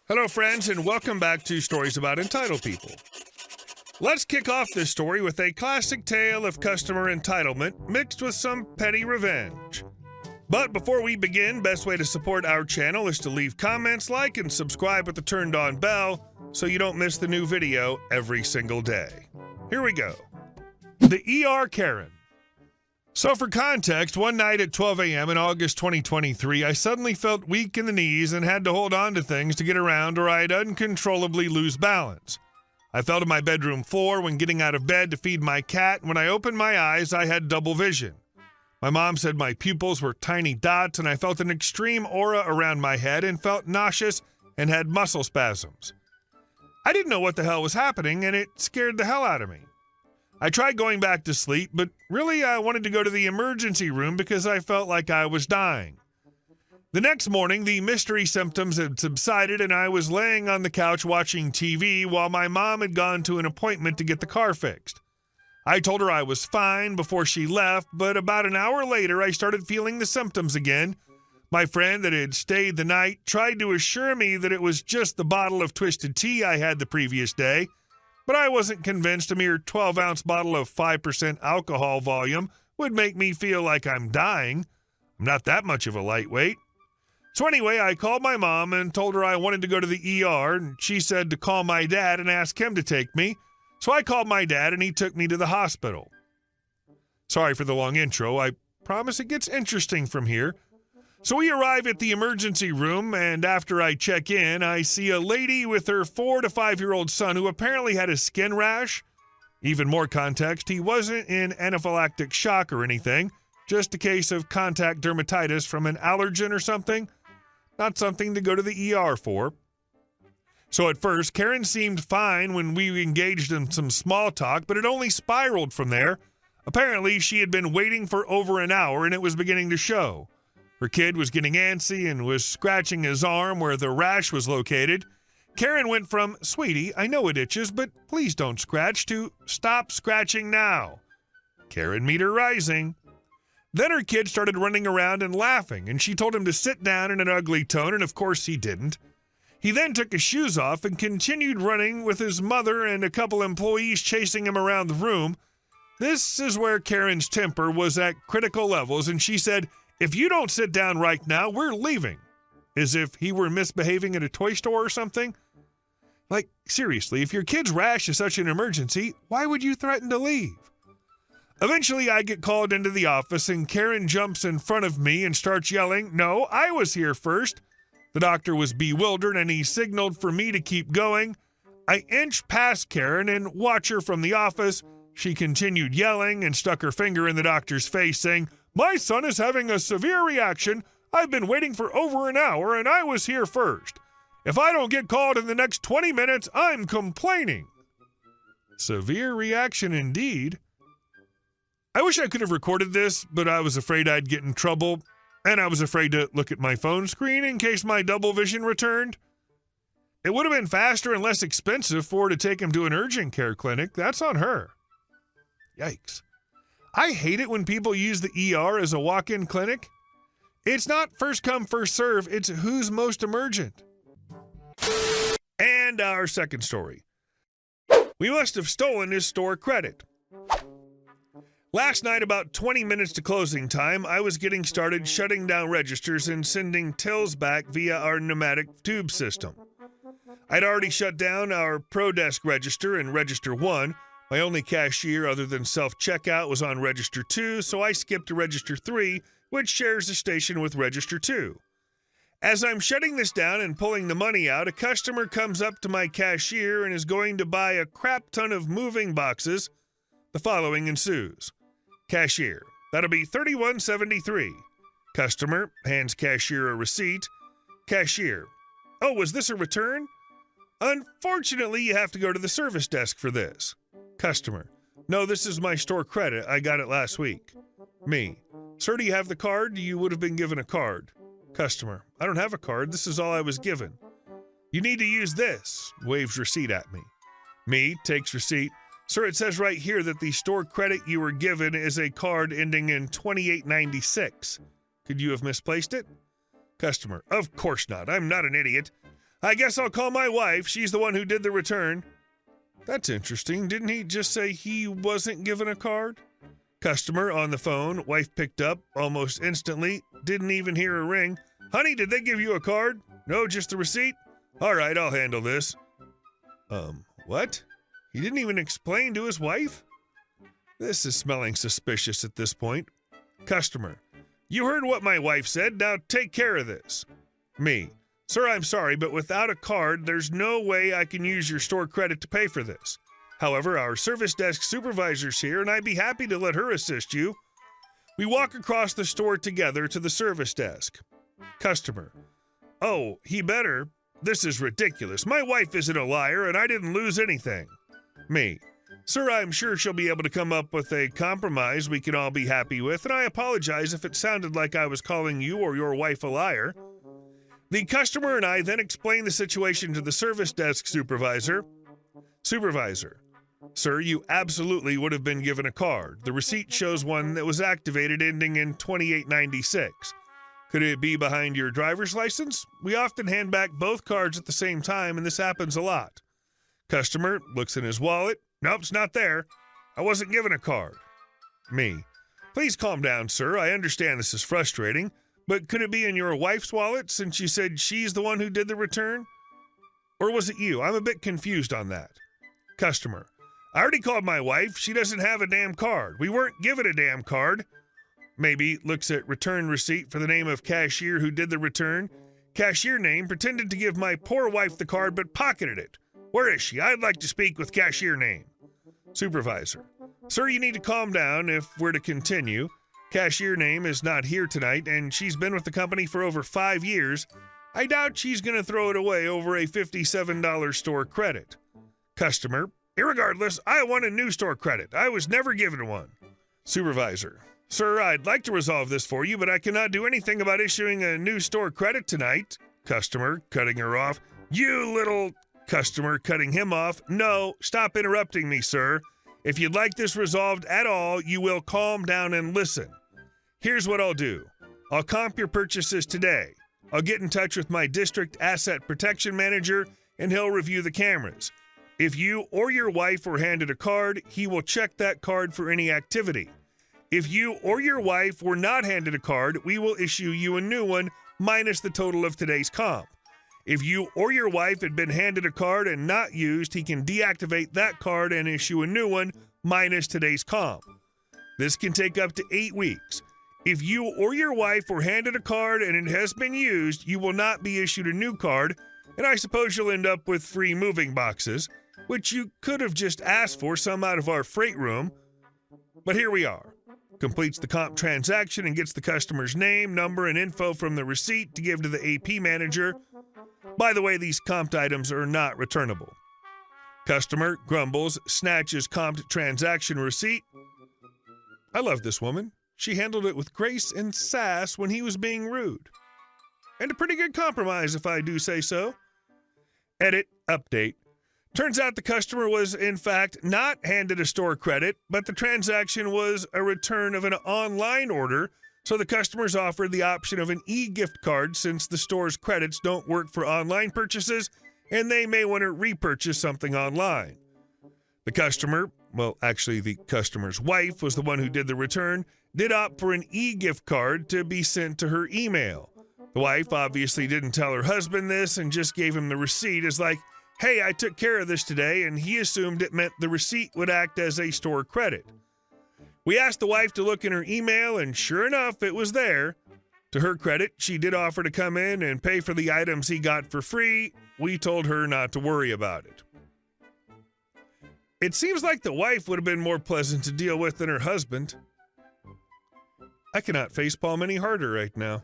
Hello, friends, and welcome back to Stories About Entitled People. Let's kick off this story with a classic tale of customer entitlement mixed with some petty revenge. But before we begin, best way to support our channel is to leave comments, like, and subscribe with the turned-on bell so you don't miss the new video every single day. Here we go. The ER Karen. So for context, one night at 12 a.m. in August 2023, I suddenly felt weak in the knees and had to hold on to things to get around or I'd uncontrollably lose balance. I fell to my bedroom floor when getting out of bed to feed my cat, and when I opened my eyes, I had double vision. My mom said my pupils were tiny dots, and I felt an extreme aura around my head and felt nauseous and had muscle spasms. I didn't know what the hell was happening, and it scared the hell out of me. I tried going back to sleep, but really I wanted to go to the emergency room because I felt like I was dying. The next morning, the mystery symptoms had subsided and I was laying on the couch watching TV while my mom had gone to an appointment to get the car fixed. I told her I was fine before she left, but about an hour later I started feeling the symptoms again. My friend that had stayed the night tried to assure me that it was just the bottle of twisted tea I had the previous day, but I wasn't convinced a mere 12-ounce bottle of 5% alcohol volume would make me feel like I'm dying. I'm not that much of a lightweight. So anyway, I called my mom and told her I wanted to go to the ER, and she said to call my dad and ask him to take me. So I called my dad and he took me to the hospital. Sorry for the long intro. I promise it gets interesting from here. So we arrive at the emergency room, and after I check in, I see a lady with her 4 to 5-year-old son who apparently had a skin rash. Even more context, he wasn't in anaphylactic shock or anything, just a case of contact dermatitis from an allergen or something. Not something to go to the ER for. So at first, Karen seemed fine when we engaged in some small talk, but it only spiraled from there. Apparently, she had been waiting for over an hour, and it was beginning to show. Her kid was getting antsy and was scratching his arm where the rash was located. Karen went from, "Sweetie, I know it itches, but please don't scratch," to "Stop scratching now." Karen meter rising. Then her kid started running around and laughing, and she told him to sit down in an ugly tone, and of course he didn't. He then took his shoes off and continued running with his mother and a couple employees chasing him around the room. This is where Karen's temper was at critical levels, and she said, "If you don't sit down right now, we're leaving." As if he were misbehaving at a toy store or something. Like, seriously, if your kid's rash is such an emergency, why would you threaten to leave? Eventually, I get called into the office, and Karen jumps in front of me and starts yelling, "No, I was here first." The doctor was bewildered, and he signaled for me to keep going. I inched past Karen and watch her from the office. She continued yelling and stuck her finger in the doctor's face, saying, "My son is having a severe reaction. I've been waiting for over an hour, and I was here first. If I don't get called in the next 20 minutes, I'm complaining." Severe reaction indeed. I wish I could have recorded this, but I was afraid I'd get in trouble, and I was afraid to look at my phone screen in case my double vision returned. It would have been faster and less expensive for her to take him to an urgent care clinic. That's on her. Yikes. I hate it when people use the ER as a walk-in clinic. It's not first come, first serve. It's who's most emergent. And our second story. We must have stolen his store credit. Last night, about 20 minutes to closing time, I was getting started shutting down registers and sending tills back via our pneumatic tube system. I'd already shut down our ProDesk register and Register 1. My only cashier other than self-checkout was on Register 2, so I skipped to Register 3, which shares the station with Register 2. As I'm shutting this down and pulling the money out, a customer comes up to my cashier and is going to buy a crap ton of moving boxes. The following ensues. Cashier, that'll be $31.73. Customer hands cashier a receipt. Cashier, oh, was this a return? Unfortunately, you have to go to the service desk for this. Customer, no, this is my store credit. I got it last week. Me, sir, do you have the card? You would have been given a card. Customer, I don't have a card. This is all I was given. You need to use this. Waves receipt at me. Me, takes receipt. Sir, it says right here that the store credit you were given is a card ending in 2896. Could you have misplaced it? Customer, of course not. I'm not an idiot. I guess I'll call my wife. She's the one who did the return. That's interesting. Didn't he just say he wasn't given a card? Customer on the phone. Wife picked up almost instantly. Didn't even hear a ring. Honey, did they give you a card? No, just the receipt? All right, I'll handle this. What? He didn't even explain to his wife? This is smelling suspicious at this point. Customer. You heard what my wife said. Now take care of this. Me. Sir, I'm sorry, but without a card, there's no way I can use your store credit to pay for this. However, our service desk supervisor's here, and I'd be happy to let her assist you. We walk across the store together to the service desk. Customer. Oh, he better. This is ridiculous. My wife isn't a liar, and I didn't lose anything. Me. Sir, I'm sure she'll be able to come up with a compromise we can all be happy with, and I apologize if it sounded like I was calling you or your wife a liar. The customer and I then explain the situation to the service desk supervisor. Supervisor. Sir, you absolutely would have been given a card. The receipt shows one that was activated ending in 2896. Could it be behind your driver's license? We often hand back both cards at the same time, and this happens a lot. Customer looks in his wallet. Nope, it's not there. I wasn't given a card. Me. Please calm down, sir. I understand this is frustrating, but could it be in your wife's wallet since you said she's the one who did the return? Or was it you? I'm a bit confused on that. Customer. I already called my wife. She doesn't have a damn card. We weren't given a damn card. Maybe looks at return receipt for the name of cashier who did the return. Cashier name pretended to give my poor wife the card but pocketed it. Where is she? I'd like to speak with cashier name. Supervisor. Sir, you need to calm down if we're to continue. Cashier name is not here tonight, and she's been with the company for over 5 years. I doubt she's going to throw it away over a $57 store credit. Customer. Irregardless, I want a new store credit. I was never given one. Supervisor. Sir, I'd like to resolve this for you, but I cannot do anything about issuing a new store credit tonight. Customer, cutting her off. You little... Customer, cutting him off. No, stop interrupting me, sir. If you'd like this resolved at all, you will calm down and listen. Here's what I'll do. I'll comp your purchases today. I'll get in touch with my district asset protection manager, and he'll review the cameras. If you or your wife were handed a card, he will check that card for any activity. If you or your wife were not handed a card, we will issue you a new one minus the total of today's comp. If you or your wife had been handed a card and not used, he can deactivate that card and issue a new one minus today's comp. This can take up to 8 weeks. If you or your wife were handed a card and it has been used, you will not be issued a new card, and I suppose you'll end up with free moving boxes, which you could have just asked for some out of our freight room. But here we are. Completes the comp transaction and gets the customer's name, number, and info from the receipt to give to the AP manager. By the way, these comped items are not returnable. Customer grumbles, snatches comped transaction receipt. I love this woman. She handled it with grace and sass when he was being rude. And a pretty good compromise, if I do say so. Edit, update. Turns out the customer was, in fact, not handed a store credit, but the transaction was a return of an online order, so the customers offered the option of an e-gift card since the store's credits don't work for online purchases, and they may want to repurchase something online. The customer, well, actually the customer's wife was the one who did the return, did opt for an e-gift card to be sent to her email. The wife obviously didn't tell her husband this and just gave him the receipt as like, hey, I took care of this today, and he assumed it meant the receipt would act as a store credit. We asked the wife to look in her email, and sure enough, it was there. To her credit, she did offer to come in and pay for the items he got for free. We told her not to worry about it. It seems like the wife would have been more pleasant to deal with than her husband. I cannot facepalm any harder right now.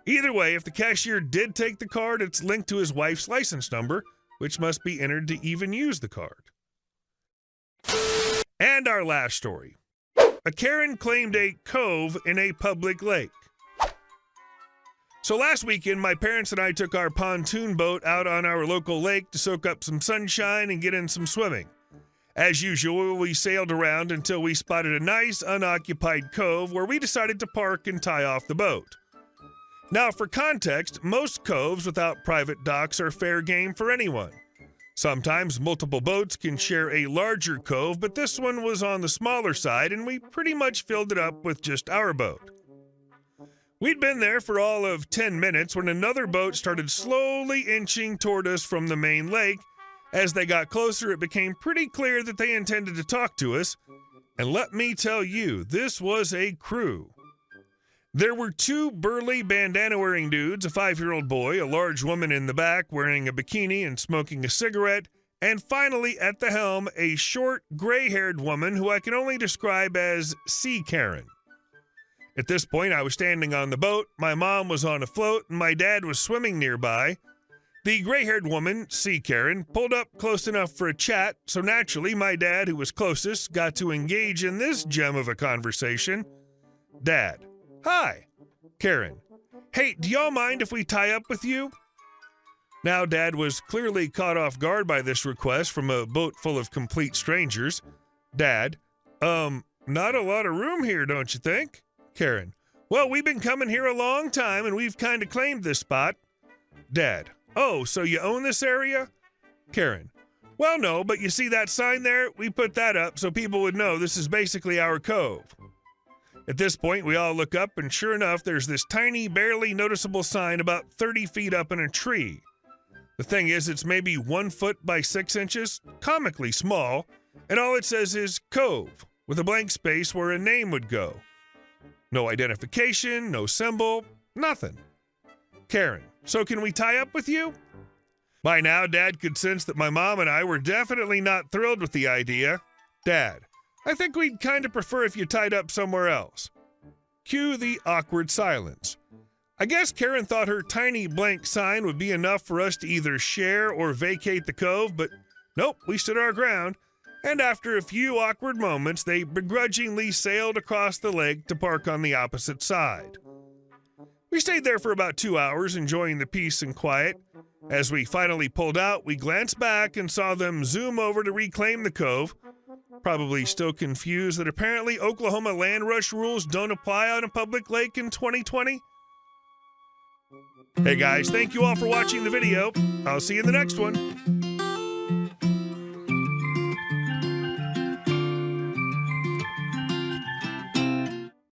Either way, if the cashier did take the card, it's linked to his wife's license number, which must be entered to even use the card. And our last story. A Karen claimed a cove in a public lake. So last weekend, my parents and I took our pontoon boat out on our local lake to soak up some sunshine and get in some swimming. As usual, we sailed around until we spotted a nice unoccupied cove where we decided to park and tie off the boat. Now, for context, most coves without private docks are fair game for anyone. Sometimes multiple boats can share a larger cove, but this one was on the smaller side, and we pretty much filled it up with just our boat. We'd been there for all of 10 minutes when another boat started slowly inching toward us from the main lake. As they got closer, it became pretty clear that they intended to talk to us. And let me tell you, this was a crew. There were 2 burly bandana-wearing dudes, a 5-year-old boy, a large woman in the back wearing a bikini and smoking a cigarette, and finally, at the helm, a short, gray-haired woman who I can only describe as Sea Karen. At this point, I was standing on the boat, my mom was on a float, and my dad was swimming nearby. The gray-haired woman, Sea Karen, pulled up close enough for a chat, so naturally, my dad, who was closest, got to engage in this gem of a conversation. Dad: "Hi." Karen: "Hey, do y'all mind if we tie up with you?" Now, Dad was clearly caught off guard by this request from a boat full of complete strangers. Dad: Not a lot of room here, don't you think?" Karen: "Well, we've been coming here a long time, and we've kind of claimed this spot." Dad: "Oh, so you own this area?" Karen: "Well, no, but you see that sign there? We put that up so people would know this is basically our cove." At this point, we all look up, and sure enough, there's this tiny, barely noticeable sign about 30 feet up in a tree. The thing is, it's maybe 1 foot by 6 inches, comically small, and all it says is Cove, with a blank space where a name would go. No identification, no symbol, nothing. Karen: "So can we tie up with you?" By now, Dad could sense that my mom and I were definitely not thrilled with the idea. Dad: "I think we'd kind of prefer if you tied up somewhere else." Cue the awkward silence. I guess Karen thought her tiny blank sign would be enough for us to either share or vacate the cove, but nope, we stood our ground, and after a few awkward moments, they begrudgingly sailed across the lake to park on the opposite side. We stayed there for about 2 hours, enjoying the peace and quiet. As we finally pulled out, we glanced back and saw them zoom over to reclaim the cove, probably still confused that apparently Oklahoma land rush rules don't apply on a public lake in 2020. Hey guys, thank you all for watching the video. I'll see you in the next one.